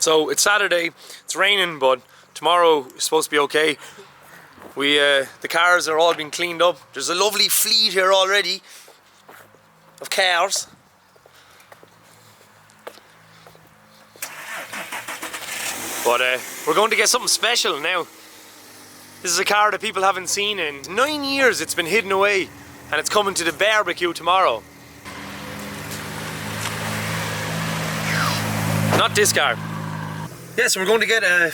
So it's Saturday, it's raining, but tomorrow is supposed to be okay. The cars are all being cleaned up. There's a lovely fleet here already of cars. But we're going to get something special now. This is a car that people haven't seen in 9 years. It's been hidden away, and it's coming to the barbecue tomorrow. Not this car. Yes, we're going to get a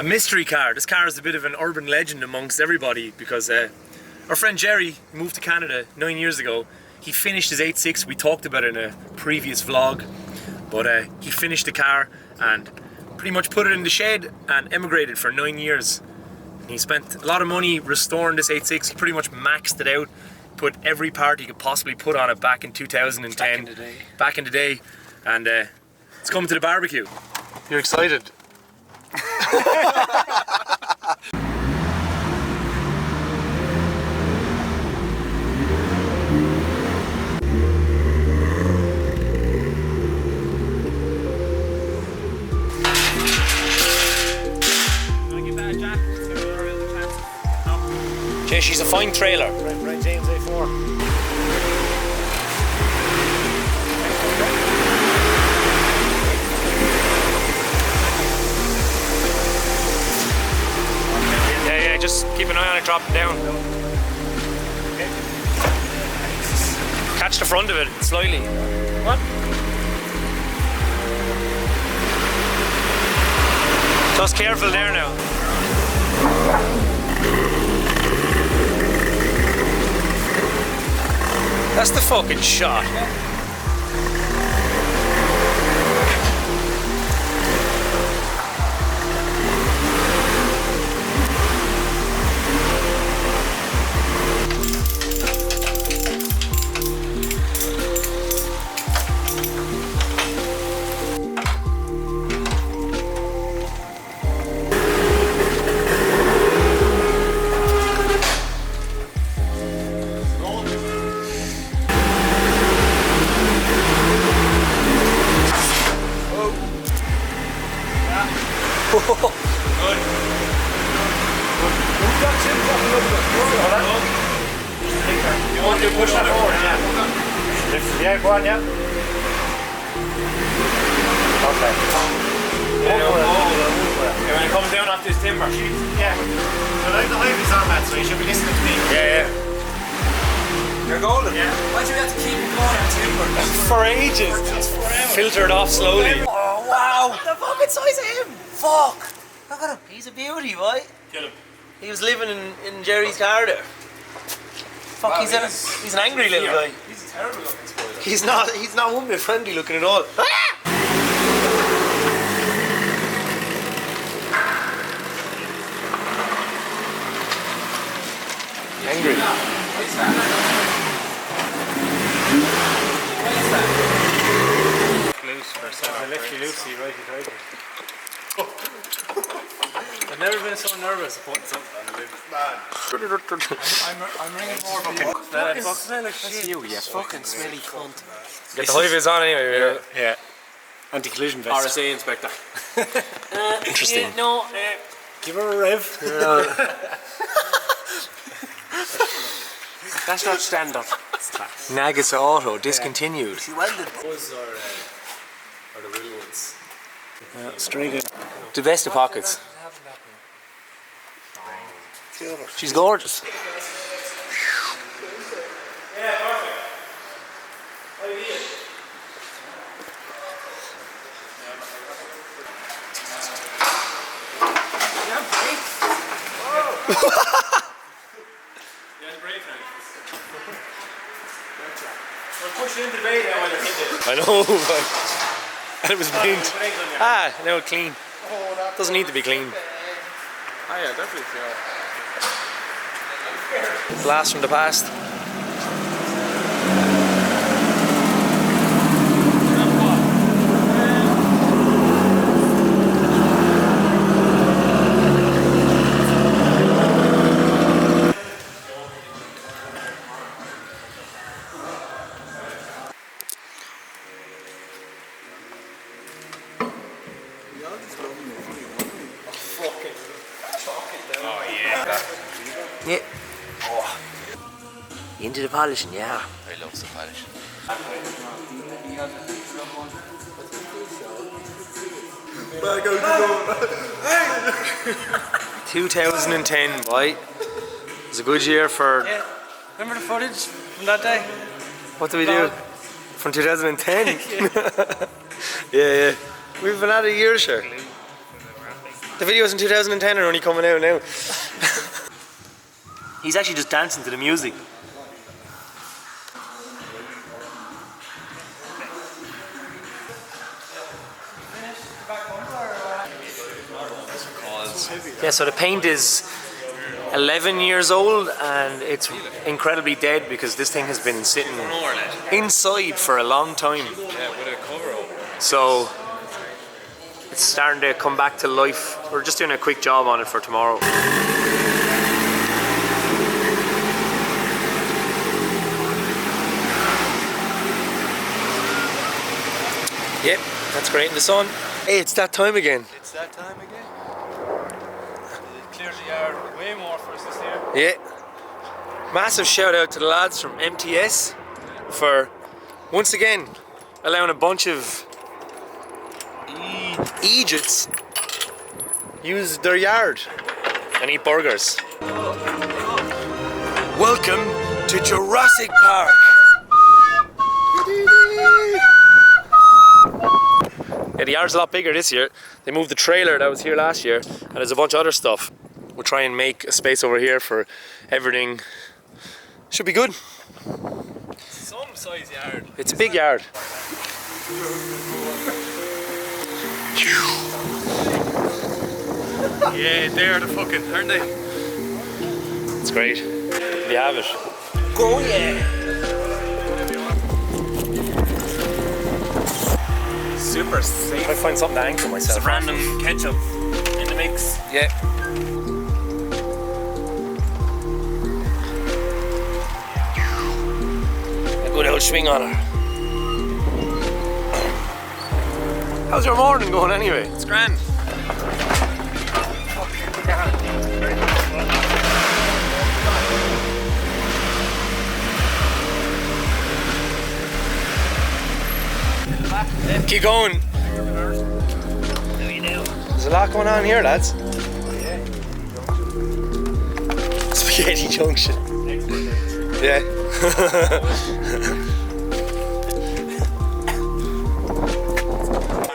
mystery car. This car is a bit of an urban legend amongst everybody because our friend Jerry moved to Canada 9 years ago. He finished his 86. We talked about it in a previous vlog, but he finished the car and pretty much put it in the shed and emigrated for 9 years. He spent a lot of money restoring this 86. He pretty much maxed it out, put every part he could possibly put on it back in 2010. Back in the day. And it's coming to the barbecue. You're excited? Okay, she's a fine trailer. Right, James A4. Yeah, just keep an eye on it dropping down. Catch the front of it slightly. What? Just careful there now. That's the fucking shot. You want to push that forward? Yeah, go on, yeah. Okay. When it comes down off this timber. Yeah. So like the highway's on that, so you should be listening to me. Yeah. You're golden. Yeah. Why'd you have to keep it going on timber? For ages. Filtered off slowly. Oh wow! The fucking size of him! Fuck! Look at him. He's a beauty, boy. Kill him. He was living in Jerry's car there. Fuck, wow, he's an angry little guy. He's a terrible looking spoiler. He's not one bit friendly looking at all. Angry. Loose for a second. Literally loose, right. I've never been so nervous putting something on the lid. I'm ringing more fucking smell of shit. You fucking smelly cunt. Get the high vis on anyway. Yeah. Anti-collision vest. RSA inspector. Interesting. Yeah, no, give her a rev. That's not standard. Nagas Auto discontinued. She welded. Those are the real ones. Straight in. The best of pockets. She's gorgeous. Yeah, perfect. How do you eat it? You have brakes? Whoa! You have brakes now. We're pushing into the bay now while you're hitting it. I know, but... And it was cleaned. Now it's clean. Doesn't need to be clean. Oh yeah, definitely. Blast from the past. Into the polishing, yeah. I love the polish. 2010, boy. It was a good year for... Yeah. Remember the footage from that day? What did we do? From 2010? Yeah. We've been at it a year, sure. The videos in 2010 are only coming out now. He's actually just dancing to the music. Yeah, so the paint is 11 years old and it's incredibly dead because this thing has been sitting inside for a long time. Yeah, with a cover over. So it's starting to come back to life. We're just doing a quick job on it for tomorrow. Yep, that's great in the sun. Hey, it's that time again. It's that time again. It clears the yard way more for us this year. Yeah. Massive shout out to the lads from MTS for once again allowing a bunch of Egypts use their yard and eat burgers. Welcome to Jurassic Park. Yeah, the yard's a lot bigger this year. They moved the trailer that was here last year and there's a bunch of other stuff. We'll try and make a space over here for everything. Should be good. Some size yard. It's a big yard. Yeah, they're the fucking, aren't they? It's great. You have it. Go, yeah. Super safe. I find something to anchor myself. Some random ketchup in the mix. Yeah. A good old swing on her. How's your morning going anyway? It's grand. Keep going. There's a lot going on here, lads. Spaghetti Junction. Yeah.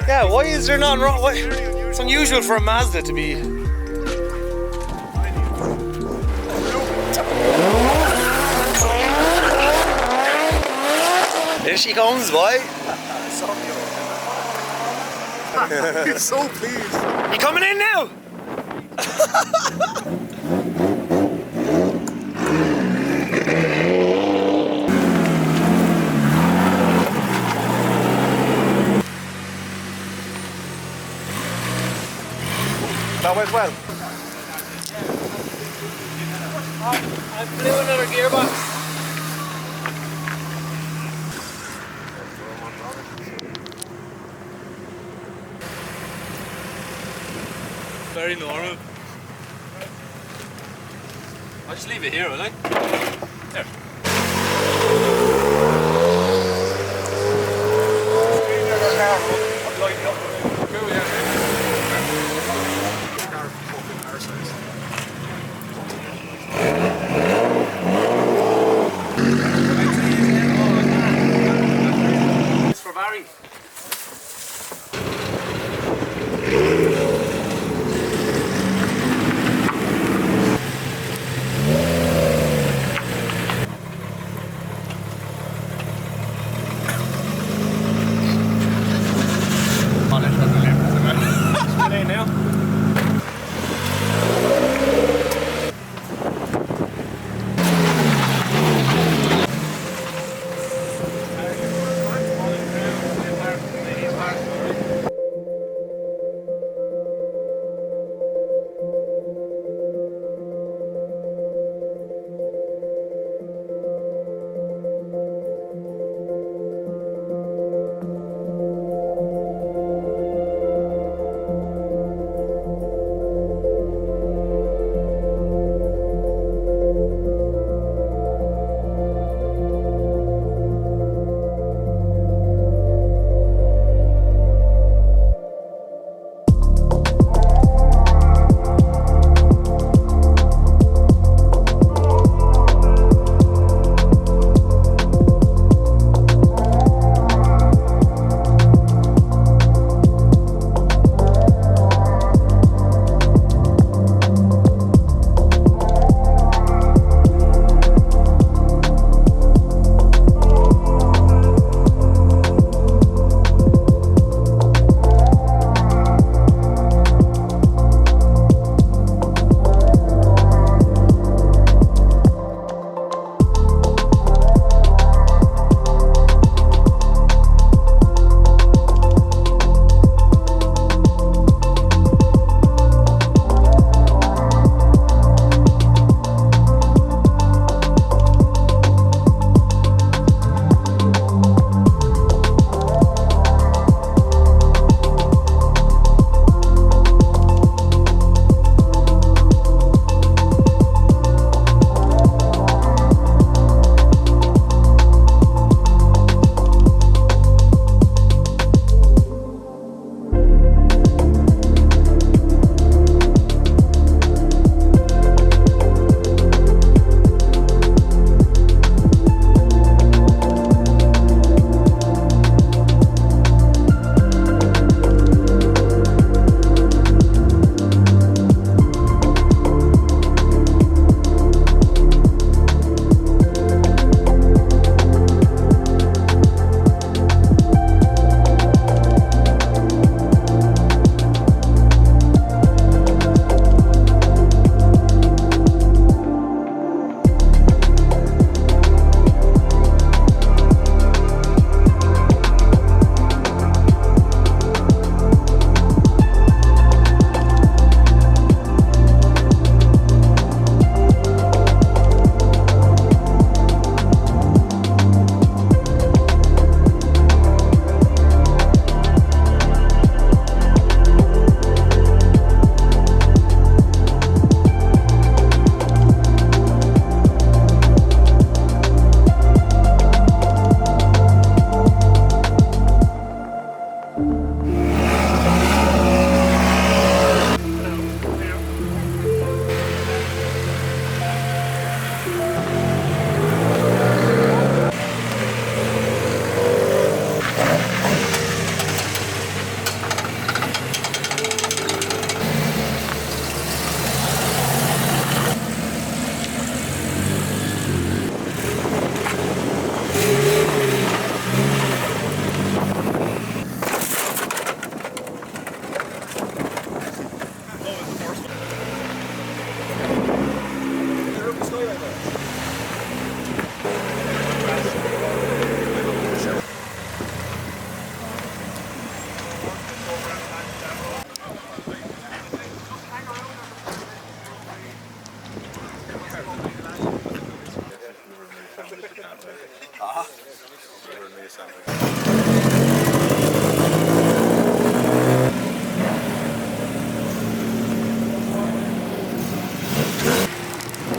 Yeah, why is there none wrong? It's unusual for a Mazda to be... There she comes, boy. He's so pleased. You coming in now? That went well. I blew another gearbox. Very normal. I'll just leave it here, will I? There. It's for Barry.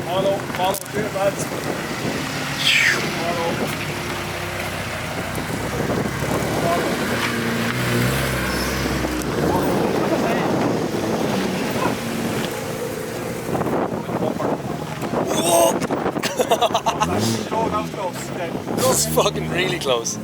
Follow through, lads. That's fucking really close.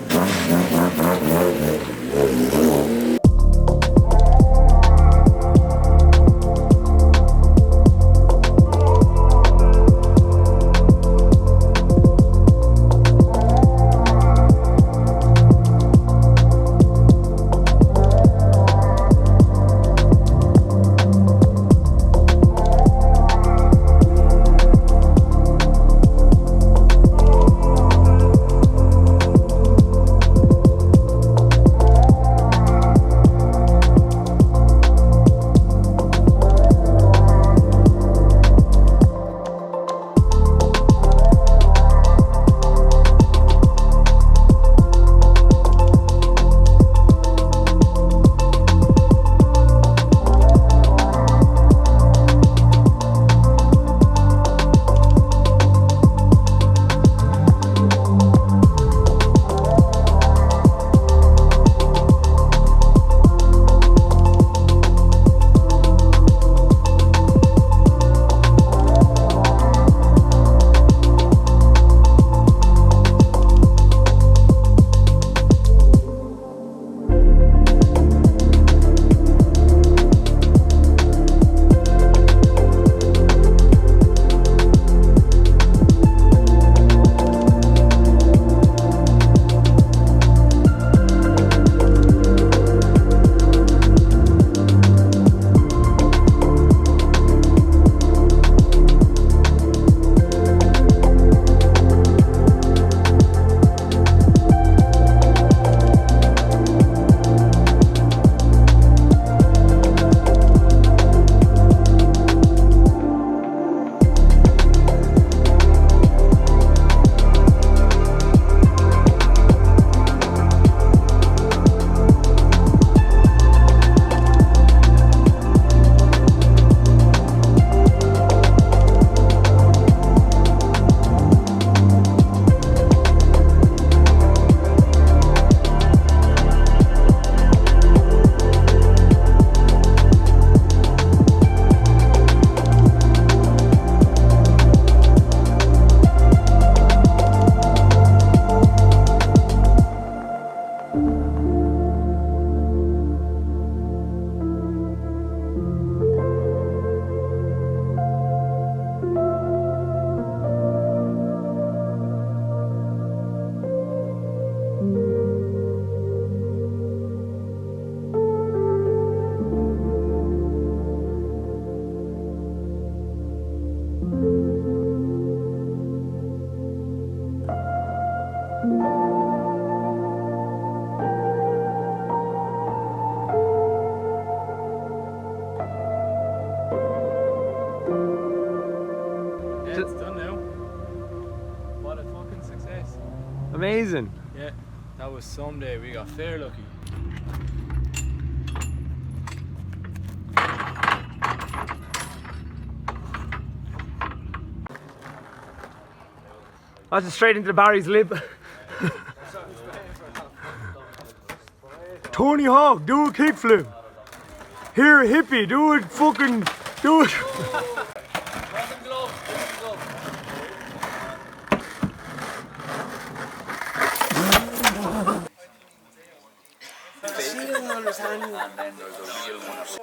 Amazing. Yeah, that was someday. We got fair lucky. That's just straight into Barry's lip. Tony Hawk, do a kickflip. Here, hippie, do it fucking, do it. She doesn't understand you. And then there's a real one.